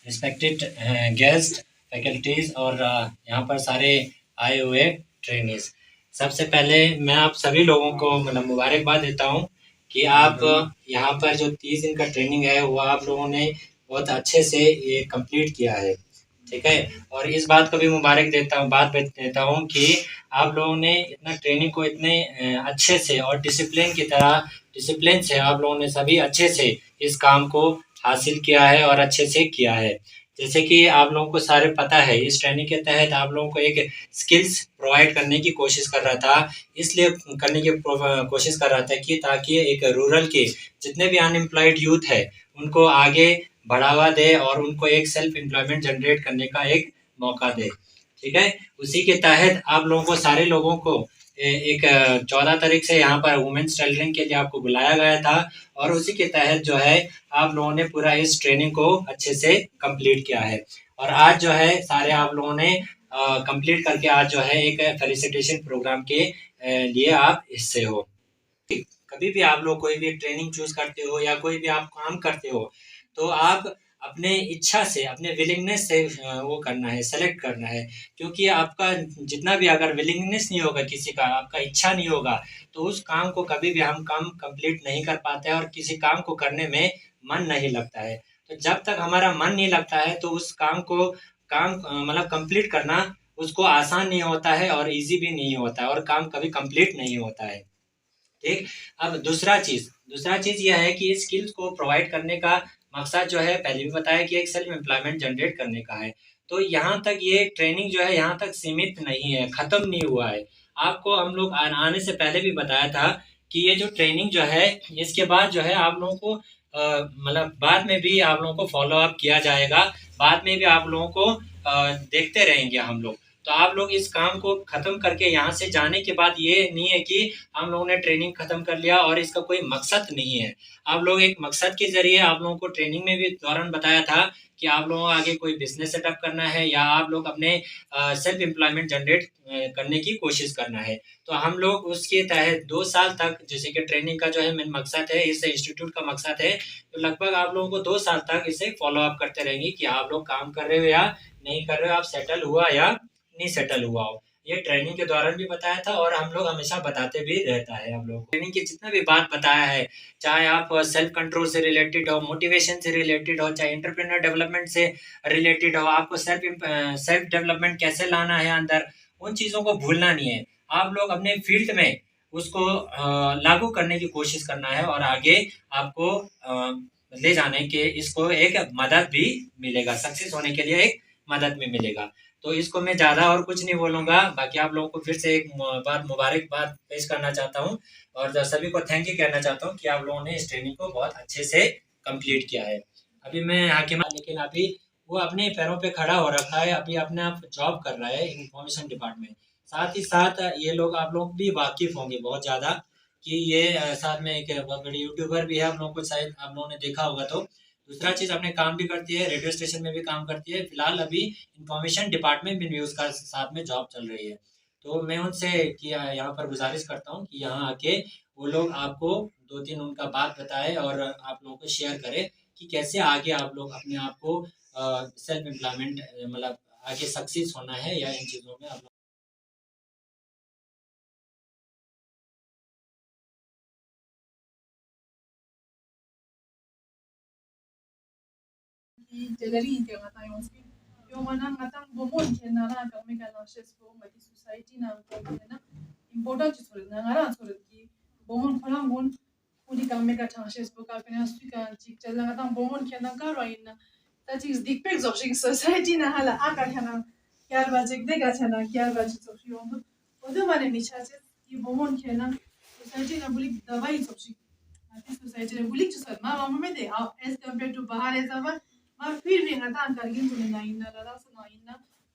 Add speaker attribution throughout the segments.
Speaker 1: Respected guest, faculties और यहाँ पर सारे आए हुए ट्रेनीज। सबसे पहले मैं आप सभी लोगों को मतलब मुबारकबाद देता हूँ कि आप यहाँ पर जो 30 दिन का ट्रेनिंग है वो आप लोगों ने बहुत अच्छे से ये कंप्लीट किया है। ठीक है। और इस बात को भी मुबारक देता हूँ कि आप लोगों ने इतना ट्रेनिंग को इतने अच्छे से और डिसिप्लिन से आप लोगों ने सभी अच्छे से इस काम को हासिल किया है और अच्छे से किया है। जैसे कि आप लोगों को सारे पता है इस ट्रेनिंग के तहत आप लोगों को एक स्किल्स प्रोवाइड करने की कोशिश कर रहा था। इसलिए करने की कोशिश कर रहा था कि ताकि एक रूरल के जितने भी अनएम्प्लॉयड यूथ है उनको आगे बढ़ावा दे और उनको एक सेल्फ एम्प्लॉयमेंट जनरेट करने का एक मौका दे। ठीक है। उसी के तहत आप लोगों को सारे लोगों को एक 14 तारीख से यहाँ पर वुमेन्स टेलरिंग के लिए आपको बुलाया गया था और उसी के तहत जो है आप लोगों ने पूरा इस ट्रेनिंग को अच्छे से कंप्लीट किया है। और आज जो है सारे आप लोगों ने कंप्लीट करके आज जो है एक फेलिसिटेशन प्रोग्राम के लिए आप हिस्से हो। कभी भी आप लोग कोई भी ट्रेनिंग चूज करते हो या कोई भी आप काम करते हो तो आप अपने इच्छा से अपने विलिंगनेस से वो करना है, सेलेक्ट करना है। क्योंकि आपका जितना भी अगर विलिंगनेस नहीं होगा किसी का, आपका इच्छा नहीं होगा तो उस काम को कभी भी हम काम कंप्लीट नहीं कर पाते हैं और किसी काम को करने में मन नहीं लगता है। तो जब तक हमारा मन नहीं लगता है तो उस काम को मतलब कंप्लीट करना उसको आसान नहीं होता है और इजी भी नहीं होता है और काम कभी कंप्लीट नहीं होता है। ठीक। अब दूसरा चीज़ यह है कि स्किल्स को प्रोवाइड करने का मकसद जो है पहले भी बताया कि एक सेल्फ एम्प्लॉयमेंट जनरेट करने का है। तो यहाँ तक ये ट्रेनिंग जो है यहाँ तक सीमित नहीं है, ख़त्म नहीं हुआ है। आपको हम लोग आने से पहले भी बताया था कि ये जो ट्रेनिंग जो है इसके बाद जो है आप लोगों को मतलब बाद में भी आप लोगों को फॉलो अप किया जाएगा। बाद में भी आप लोगों को देखते रहेंगे हम लोग। तो आप लोग इस काम को ख़त्म करके यहाँ से जाने के बाद ये नहीं है कि हम लोगों ने ट्रेनिंग खत्म कर लिया और इसका कोई मकसद नहीं है। आप लोग एक मकसद के ज़रिए आप लोगों को ट्रेनिंग में भी दौरान बताया था कि आप लोगों को आगे कोई बिज़नेस सेटअप करना है या आप लोग अपने सेल्फ एम्प्लॉयमेंट जनरेट करने की कोशिश करना है। तो हम लोग उसके तहत 2 साल तक जैसे कि ट्रेनिंग का जो है मेन मकसद है, इस इंस्टीट्यूट का मकसद है, तो लगभग आप लोगों को 2 साल तक इसे फ़ॉलो अप करते रहेंगे कि आप लोग काम कर रहे हो या नहीं कर रहे हो, आप सेटल हुआ या नहीं सेटल हुआ हो। ये ट्रेनिंग के दौरान भी बताया था और हम लोग हमेशा बताते भी रहता है हम लोग को। ट्रेनिंग की जितना भी बात बताया है, चाहे आप सेल्फ कंट्रोल से रिलेटेड हो, मोटिवेशन से रिलेटेड हो, चाहे एंटरप्रेन्योर डेवलपमेंट से रिलेटेड हो, आपको सेल्फ डेवलपमेंट कैसे लाना है अंदर, उन चीज़ों को भूलना नहीं है। आप लोग अपने फील्ड में उसको लागू करने की कोशिश करना है और आगे आपको ले जाने के इसको एक मदद भी मिलेगा, सक्सेस होने के लिए एक मदद भी मिलेगा। तो इसको मैं ज़्यादा और कुछ नहीं बोलूँगा, बाकी आप लोगों को फिर से एक बार मुबारकबाद पेश करना चाहता हूँ और सभी को थैंक यू कहना चाहता हूँ कि आप लोगों ने इस ट्रेनिंग को बहुत अच्छे से कंप्लीट किया है। अभी मैं यहाँ के लेकिन अभी वो अपने पैरों पे खड़ा हो रखा है, अभी अपने आप जॉब कर रहा है इंफॉर्मेशन डिपार्टमेंट। साथ ही साथ ये लोग आप लोग भी वाकिफ़ होंगे बहुत ज़्यादा कि ये साथ में एक बहुत बड़ी यूट्यूबर भी है, आप लोगों को शायद आप लोगों ने देखा होगा। तो दूसरा चीज़ अपने काम भी करती है, रेडियो स्टेशन में भी काम करती है। फिलहाल अभी इंफॉर्मेशन डिपार्टमेंट में भी उसका साथ में जॉब चल रही है। तो मैं उनसे कि यहाँ पर गुजारिश करता हूँ कि यहाँ आके वो लोग आपको 2-3 उनका बात बताएँ और आप लोगों को शेयर करें कि कैसे आगे आप लोग अपने आप को सेल्फ एम्प्लॉयमेंट मतलब आगे सक्सेस होना है या इन चीज़ों में आप लोग
Speaker 2: Jalari inte ngata yung skin. Yung mana ngata bomon ken na na kami ka na shes po ngati society na ko na important chis na ngara sorot ki bomon kholang bon puri kami ka thang shes po ka pina su ka chik chala ngata bomon ken na ka rain na ta chis dikpek zoshing society na hala aka kana kyar bajek de ga chana kyar bajek zoshi yung odo mane micha che ki bomon ken na society na buli dawai zoshi ngati society na buli chis ma mama me de as compared to bahar as our और फिर भी ngata kargin tu na inna la la na inna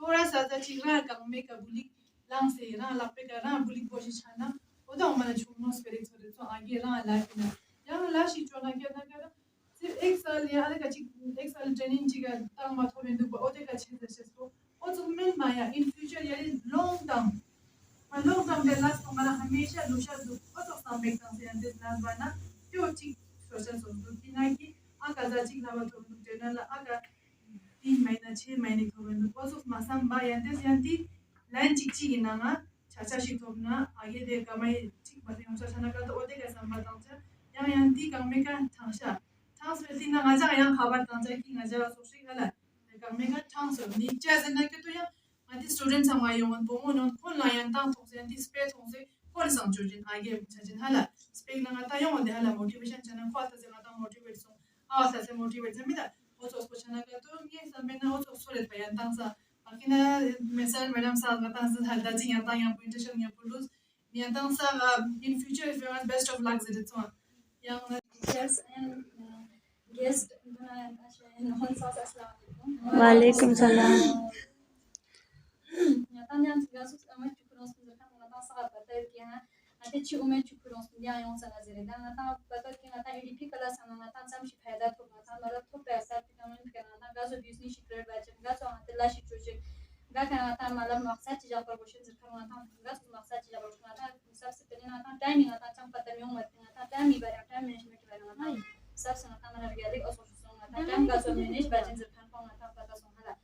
Speaker 2: थोड़ा सा सा चिरा का में का बुली लांग से ना लापे का ना बुली कोशिश करना ओदा हमारा छुनो स्पिरिट हो तो आगे ना लाइफ में या ला शी चोना क्या ना कर सिर्फ एक साल या आधे का एक साल ट्रेनिंग चिगा तंग मत हो बिंदु ओते का छे से तो ओ तो मेन माया इन फ्यूचर या लॉन्ग टर्म दे लास्ट हमारा हमेशा लुशा दु ओ तो सम मेक से अंदर ना बना त्यो चिक सोशल सोच की ना कि आका जा चिक ना तो जनरल आका 3 महीना 6 महीने थोबन बिकॉज ऑफ मसम बा यांती लाइन चिकची गिनांगा चाचा शिथोबना आगे दे कमाई चिक बसे हम चाचा नका तो ओदे का संबंध यांती कामेका थांगशा थांस बेतिना गाजा yang खबर थांजा कि गाजा सोशी गला कामेका थांस नीचे जने के तो या आदि स्टूडेंट संगा योन बोमो नोन फोन लायन तां थोसे यांती स्पेस थोसे फोन संजुजिन आगे छजिन हाला स्पेक ना ता योन दे हाला मोटिवेशन चना फाता जे ता मोटिवेट सो आसा से मोटिवेट जमिदा ओतो स्पोचना का तो ये सबेना ओतो सोलेट बयान Tansa Akina mesal madam sa ngata sa halda ji yanta yang presentation yang pulus yanta sa in future if you want best of luck with it so yang
Speaker 3: teachers and guest non sa assalamualaikum
Speaker 4: Waalaikumsalam.
Speaker 3: Yata yang gasus amat cukuros menjelaskan ngata sa kata kia ate chi umet cukuros dia yang sa nazire dan ngata kata kia ngata EDP kelas sama ngata sam shi फायदा तो ngata malah तो पैसा पिकामेंट करना था गाजो business शिकरेट बैचन गाजो ngata la shi chuje ga kana ta malah मकसद चीज पर question जर करना था गाजो मकसद चीज पर ngata सबसे पहले ngata टाइमिंग ngata चम पता में मत ngata टाइम ही बारे टाइम मैनेजमेंट बारे ngata सबसे ngata mana रियलिक और सोशल ngata टाइम गाजो मैनेज बैचन जर करना ngata पता सोहाला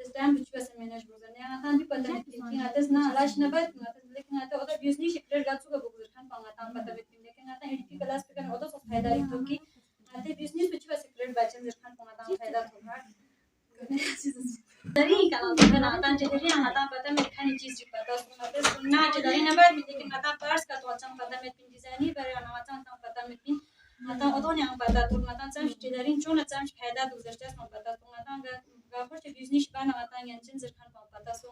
Speaker 3: this time which was manage bozan ya ngata di pata thinking ngata na lash na bat ngata lekin ngata oda business शिकरेट गाजो का book जर करना ngata पता लेकिन ngata EDP क्लास पे करना oda so फायदा री तो कि ngata business which was secret बैचन जर करना ngata फायदा तो dari kalau kita natan jadi ngata pata में खानी चीज पता ngata सुनना jadi ना बात लेकिन ngata पर्स का तो अच्छा पता में पिन डिजाइन ही बारे ngata अच्छा पता में pin ngata odo yang pata तो ngata चम jadi चोना चम फायदा तो जर चम पता तो ngata ga first business ba ngata yang chen जर खान पता so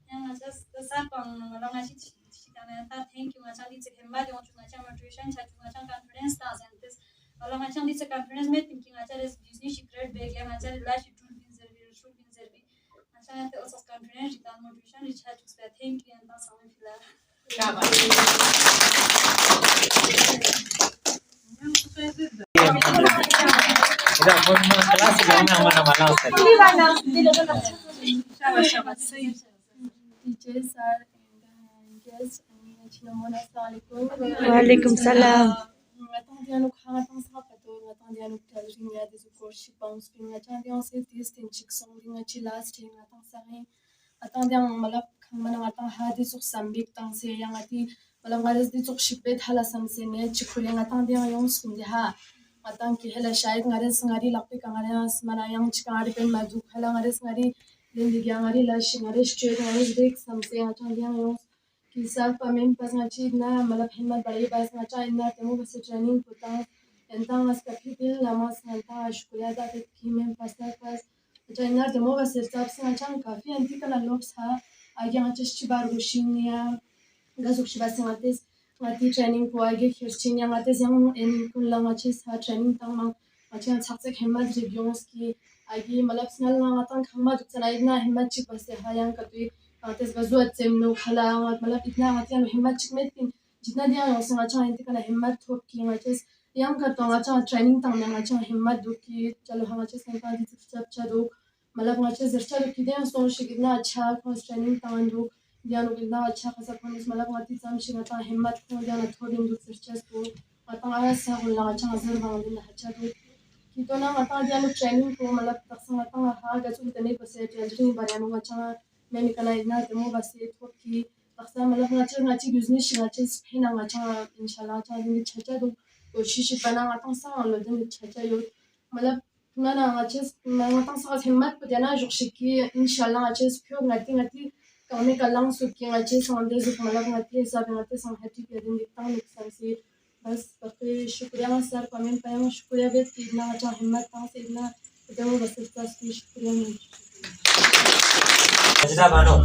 Speaker 3: yang ngata sar pang ngata shi kana ta thank you ngata di hemba de ngata ngata motivation ngata confidence ta zantes wala ngata di confidence में thinking ngata business secret bag ya ngata lash tool bin zerbi shoot bin zerbi ngata te osas confidence di motivation ri chat to thank you and ta samen fila
Speaker 1: Ida pun kelas jangan mana-mana ustaz.
Speaker 4: Teachers are and guests assalamualaikum. Waalaikumsalam. Ngatang dia nuk hang tang sa pato ngatang dia nuk tal ringa de su course bounce pin ngatang dia se test in chik song ringa chi last thing ngatang sa ngai atang dia malap khang mana ngatang ha de su sambik tang se yang ati malap ngares de su shipet hala sam se ne chikhuling ngatang dia yong sum de ha atang ki hala shayad ngares ngari lakpe kangares mana yang chikari pen madu hala ngares ngari lindi dia ngari la shingare straight ngares dek sam se atang dia yong कि सब पमें पास ngachi na malap himmat bari pas ngacha inna temu bas training puta entang as kapil lamas nganta shkuya da kimen pas ngacha inna temu bas sab ngacha kafi anti kala lobs ha age ngacha shibar gushinya gazuk shibas ngates ngati training ko age khirchinya ngates yang en kulla ngachi sa training tang mang ngacha chakse himmat reviews ki age malap snal ngata khama dutsana idna himmat chi pas ha yang katui आतेस बजुआ चेमनो खला मतलब इतना आते हैं हिम्मत चिकमेट pin जितना दिया है उसने अच्छा इंतज़ाम करना हिम्मत थोप की आतेस yang करता हूँ अच्छा ट्रेनिंग तंग में अच्छा हिम्मत दो कि चलो हम अच्छे से निकाल दीजिए सब चलो मतलब अच्छे से चलो कि दिया सोच के कितना अच्छा कोर्स ट्रेनिंग तंग दो दिया लोग कितना अच्छा खासा कोर्स मतलब अच्छी समझ के अच्छा हिम्मत को दिया ना थोड़ी दो सर्चेस को अच्छा ऐसा बोला अच्छा जरूर बांधने ना अच्छा दो कि तो ना अच्छा दिया लोग ट्रेनिंग को मतलब तकसीम अच्छा हाँ कैसे इतने पैसे ट्रेनिंग बराबर अच्छा मैं निकला इतना तमो बस ये तो कि अक्सर मतलब ngachi business ngachi hina ngacha inshallah cha दिन छचा दो कोशिश बना आता सा लो दिन छचा यो मतलब ना ngachi मैं आता सा हिम्मत को देना जो शिकी inshallah ngachi प्योर ngati कौने कलंग सुकी ngachi संदे जो मतलब ngati सब ngati संहति के दिन दिखता नुकसान से बस बाकी शुक्रिया सर कमेंट पे शुक्रिया बेट इतना अच्छा हिम्मत था से इतना तो बस इसका शुक्रिया
Speaker 1: Sajda Bano.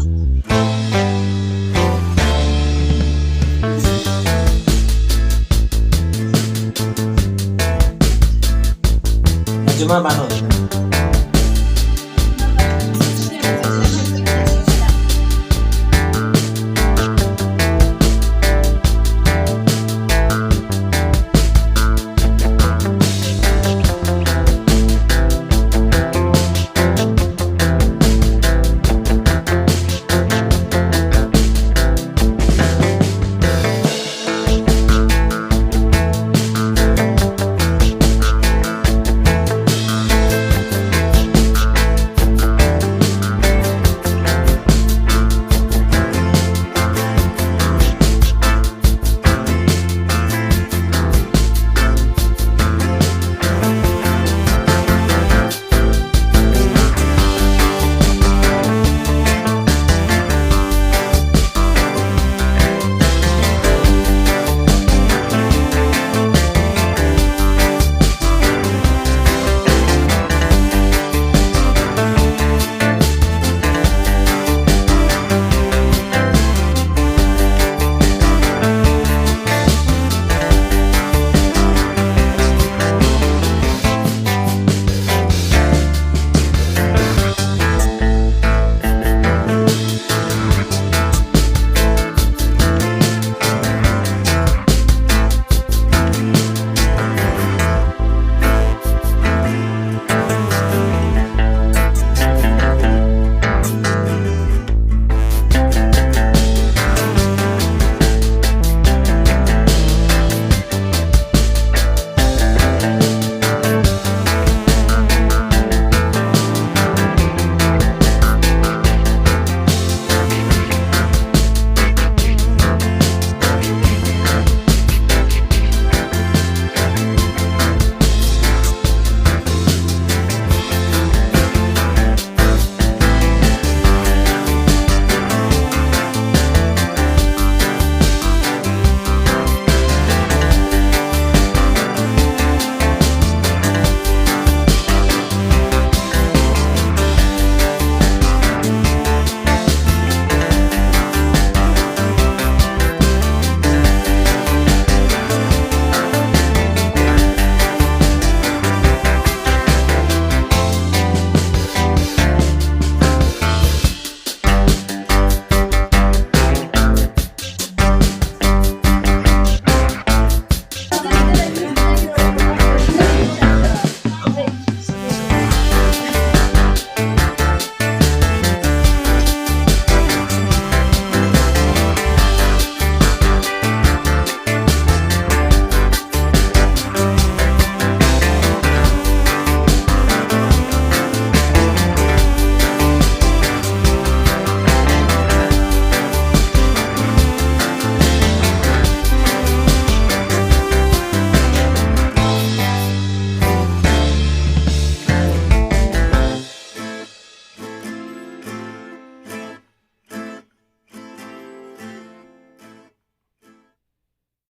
Speaker 1: Najma Bano.